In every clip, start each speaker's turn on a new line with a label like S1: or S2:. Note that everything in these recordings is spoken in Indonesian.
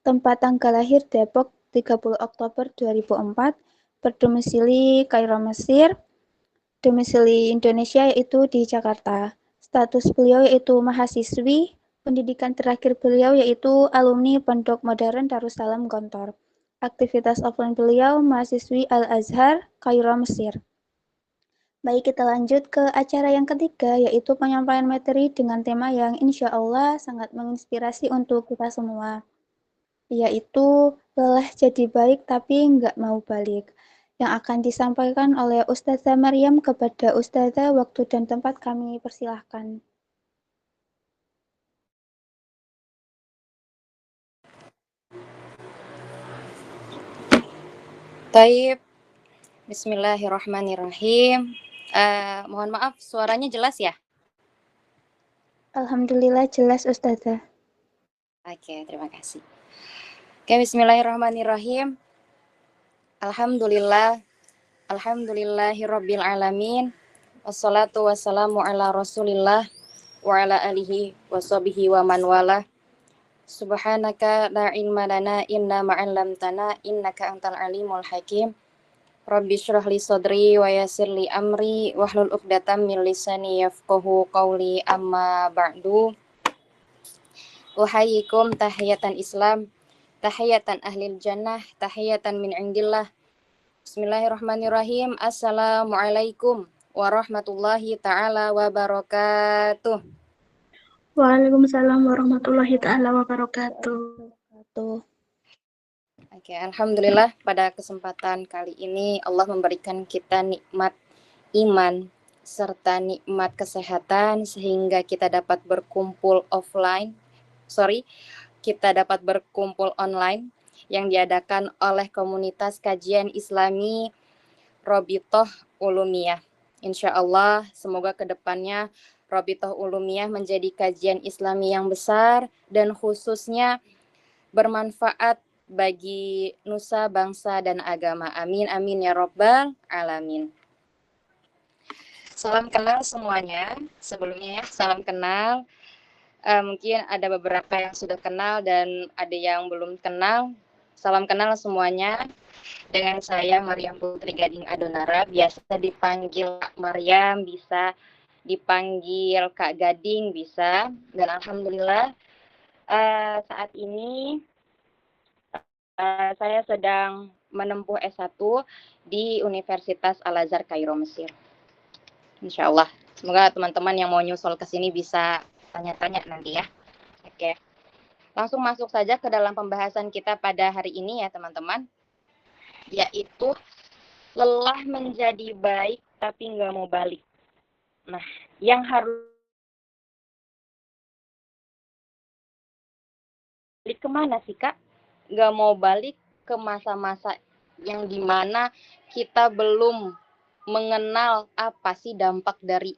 S1: Tempat tanggal lahir Depok 30 Oktober 2004, berdomisili Kairo, Mesir, domisili Indonesia yaitu di Jakarta. Status beliau yaitu mahasiswi, pendidikan terakhir beliau yaitu alumni Pondok Modern Darussalam Gontor. Aktivitas offline beliau mahasiswi Al-Azhar, Kairo, Mesir. Baik, kita lanjut ke acara yang ketiga, yaitu penyampaian materi dengan tema yang insya Allah sangat menginspirasi untuk kita semua, yaitu lelah jadi baik tapi nggak mau balik, yang akan disampaikan oleh Ustazah Maryam kepada Ustazah. Waktu dan tempat kami persilahkan.
S2: Taib, Bismillahirrahmanirrahim. Mohon maaf, suaranya jelas ya?
S1: Alhamdulillah jelas Ustazah.
S2: Oke, terima kasih. Oke, Bismillahirrahmanirrahim. Alhamdulillahirabbil alamin. Wassalatu wassalamu ala Rasulillah wa ala alihi washabihi wa man wala. Subhanaka la ilma lana inna ma'allamtana innaka antal alimul hakim. Rabbi syrah li sadri wa yassir li amri wahlul 'uqdatam min lisani yafqahu qawli, amma ba'du. Uhayyikum tahiyatan Islam, tahiyatan ahlil jannah, tahiyatan min indillah. Bismillahirrahmanirrahim. Assalamualaikum warahmatullahi taala wabarakatuh.
S3: Waalaikumsalam warahmatullahi taala wabarakatuh.
S2: Oke, alhamdulillah pada kesempatan kali ini Allah memberikan kita nikmat iman serta nikmat kesehatan sehingga kita dapat berkumpul kita dapat berkumpul online yang diadakan oleh komunitas kajian Islami Robitoh Ulumiyah. Insya Allah semoga kedepannya Robitoh Ulumiyah menjadi kajian Islami yang besar dan khususnya bermanfaat bagi nusa, bangsa, dan agama. Amin, amin ya Rabbal Alamin. Salam kenal semuanya. Sebelumnya ya, salam kenal. Mungkin ada beberapa yang sudah kenal dan ada yang belum kenal. Salam kenal semuanya. Dengan saya Maryam Putri Gading Adonara, biasa dipanggil Kak Maryam, bisa dipanggil Kak Gading, bisa. Dan alhamdulillah saat ini saya sedang menempuh S1 di Universitas Al-Azhar Kairo, Mesir. Insya Allah. Semoga teman-teman yang mau nyusul ke sini bisa tanya-tanya nanti ya. Oke. Langsung masuk saja ke dalam pembahasan kita pada hari ini ya teman-teman. Yaitu lelah menjadi baik tapi nggak mau balik. Nah, yang harus balik kemana sih Kak? Nggak mau balik ke masa-masa yang dimana kita belum mengenal apa sih dampak dari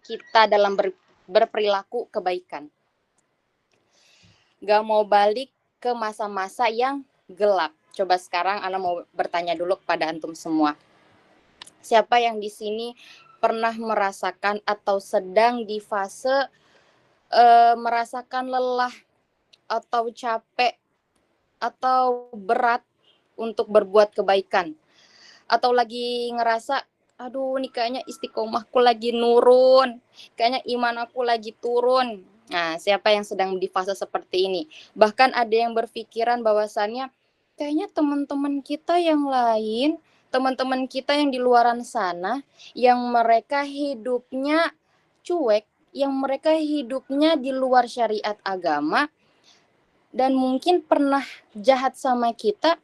S2: kita dalam berperilaku kebaikan. Nggak mau balik ke masa-masa yang gelap. Coba sekarang Ana mau bertanya dulu kepada antum semua. Siapa yang di sini pernah merasakan atau sedang di fase merasakan lelah atau capek atau berat untuk berbuat kebaikan, atau lagi ngerasa aduh nih kayaknya istiqomahku lagi nurun, kayaknya iman aku lagi turun. Nah, siapa yang sedang di fase seperti ini? Bahkan ada yang berpikiran bahwasannya kayaknya teman-teman kita yang lain, teman-teman kita yang di luaran sana, yang mereka hidupnya cuek, yang mereka hidupnya di luar syariat agama, dan mungkin pernah jahat sama kita,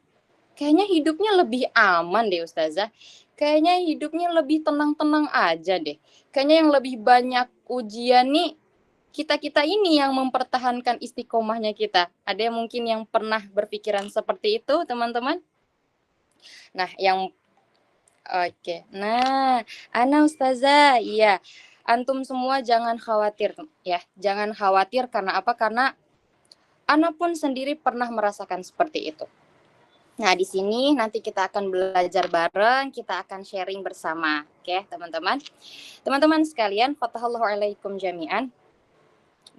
S2: kayaknya hidupnya lebih aman deh Ustazah. Kayaknya hidupnya lebih tenang-tenang aja deh. Kayaknya yang lebih banyak ujian nih, kita-kita ini yang mempertahankan istiqomahnya kita. Ada yang mungkin yang pernah berpikiran seperti itu teman-teman? Nah, oke. Nah, Ana Ustazah, iya. Antum semua jangan khawatir ya. Jangan khawatir karena apa? Karena Ana pun sendiri pernah merasakan seperti itu. Nah, di sini nanti kita akan belajar bareng, kita akan sharing bersama. Oke, teman-teman. Teman-teman sekalian, fatahallahu alaikum jami'an.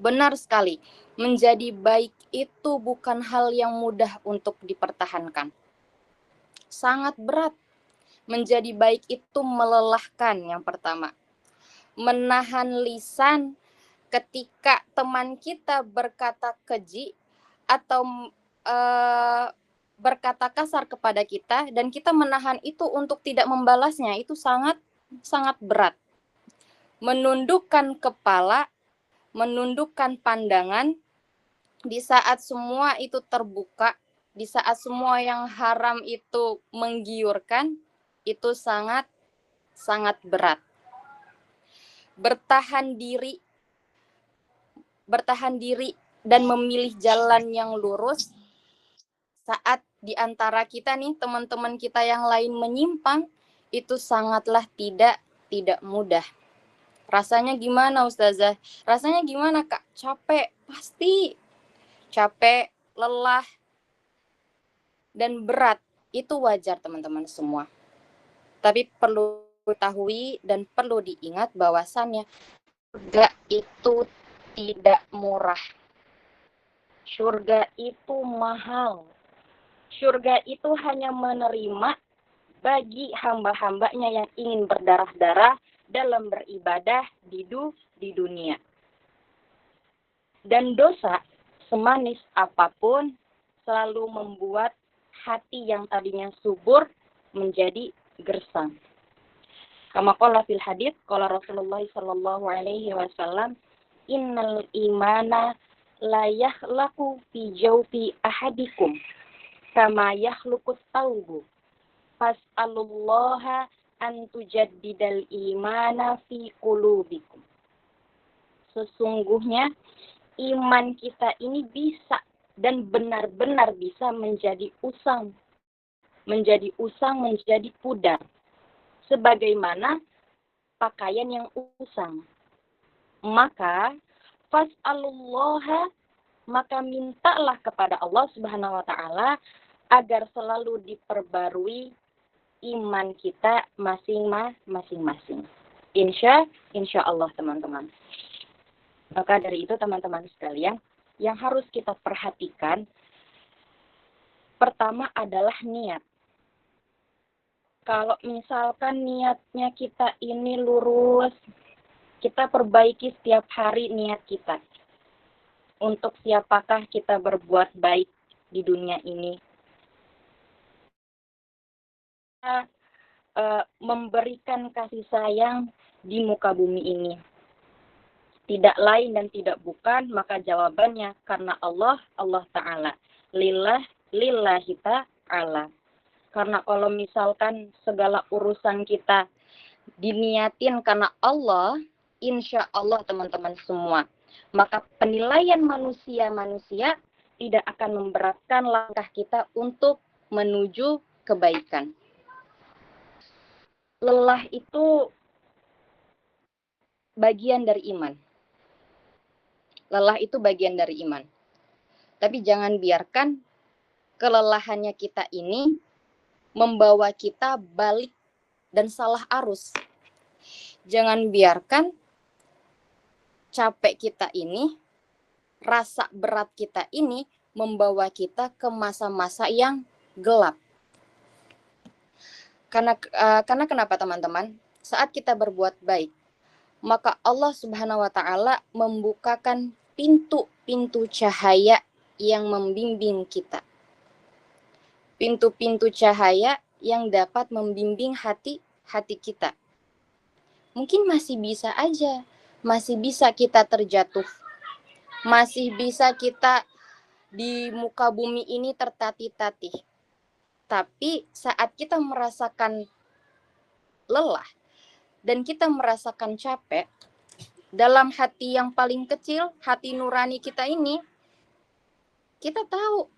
S2: Benar sekali. Menjadi baik itu bukan hal yang mudah untuk dipertahankan. Sangat berat. Menjadi baik itu melelahkan yang pertama. Menahan lisan ketika teman kita berkata keji atau berkata kasar kepada kita dan kita menahan itu untuk tidak membalasnya, itu sangat berat. Menundukkan kepala, menundukkan pandangan di saat semua itu terbuka, di saat semua yang haram itu menggiurkan, itu sangat berat. Bertahan diri dan memilih jalan yang lurus saat di antara kita nih, teman-teman kita yang lain menyimpang, itu sangatlah tidak mudah. Rasanya gimana Ustazah? Rasanya gimana Kak? Capek, pasti capek, lelah, dan berat. Itu wajar teman-teman semua. Tapi perlu ketahui dan perlu diingat bahwasannya surga itu tidak murah. Surga itu mahal. Surga itu hanya menerima bagi hamba-hambanya yang ingin berdarah-darah dalam beribadah di dunia. Dan dosa, semanis apapun, selalu membuat hati yang tadinya subur menjadi gersang. Kama qala fil hadits, qala Rasulullah sallallahu alaihi wasallam, innal imana la yakhlaqu fi jawfi ahadikum kama yakhluqut thawbu fas'alullaha an tujaddidal imana fi qulubikum. Sesungguhnya iman kita ini bisa dan benar-benar bisa menjadi usang, menjadi pudar, sebagaimana pakaian yang usang. Maka fas'alullaha, maka mintalah kepada Allah Subhanahu wa taala agar selalu diperbarui iman kita masing-masing. Insya Allah teman-teman. Maka dari itu teman-teman sekalian, yang harus kita perhatikan pertama adalah niat. Kalau misalkan niatnya kita ini lurus, kita perbaiki setiap hari niat kita. Untuk siapakah kita berbuat baik di dunia ini? Memberikan kasih sayang di muka bumi ini. Tidak lain dan tidak bukan, maka jawabannya karena Allah Ta'ala. Lillahi ta'ala. Karena kalau misalkan segala urusan kita diniatin karena Allah, insya Allah teman-teman semua, maka penilaian manusia tidak akan memberatkan langkah kita untuk menuju kebaikan. Lelah itu bagian dari iman. Lelah itu bagian dari iman. Tapi jangan biarkan kelelahannya kita ini membawa kita balik dan salah arus. Jangan biarkan capek kita ini, rasa berat kita ini membawa kita ke masa-masa yang gelap. Karena kenapa teman-teman? Saat kita berbuat baik, maka Allah Subhanahu wa taala membukakan pintu-pintu cahaya yang membimbing kita. Pintu-pintu cahaya yang dapat membimbing hati kita. Mungkin masih bisa aja, masih bisa kita terjatuh. Masih bisa kita di muka bumi ini tertatih-tatih. Tapi saat kita merasakan lelah dan kita merasakan capek, dalam hati yang paling kecil, hati nurani kita ini, kita tahu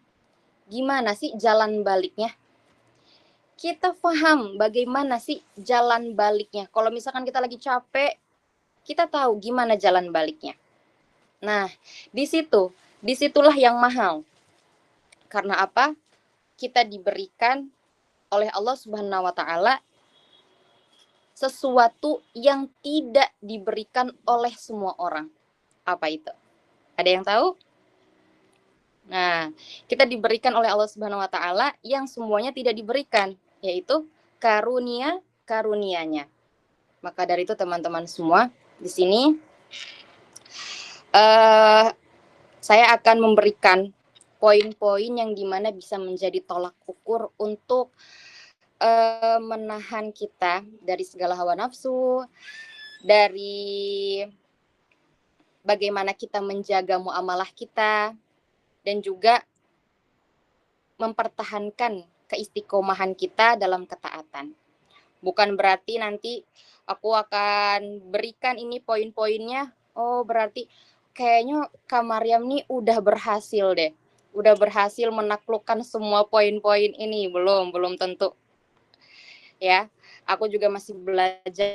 S2: gimana sih jalan baliknya. Kita paham bagaimana sih jalan baliknya. Kalau misalkan kita lagi capek, kita tahu gimana jalan baliknya. Nah, disitulah yang mahal. Karena apa? Kita diberikan oleh Allah Subhanahu wa taala sesuatu yang tidak diberikan oleh semua orang. Apa itu? Ada yang tahu? Nah, kita diberikan oleh Allah Subhanahu wa taala yang semuanya tidak diberikan, yaitu karunia-karunia-Nya. Maka dari itu teman-teman semua, di sini saya akan memberikan poin-poin yang dimana bisa menjadi tolak ukur untuk menahan kita dari segala hawa nafsu, dari bagaimana kita menjaga muamalah kita, dan juga mempertahankan keistiqomahan kita dalam ketaatan. Bukan berarti nanti aku akan berikan ini poin-poinnya, oh berarti kayaknya Kak Maryam nih udah berhasil deh. Udah berhasil menaklukkan semua poin-poin ini. Belum tentu. Ya, aku juga masih belajar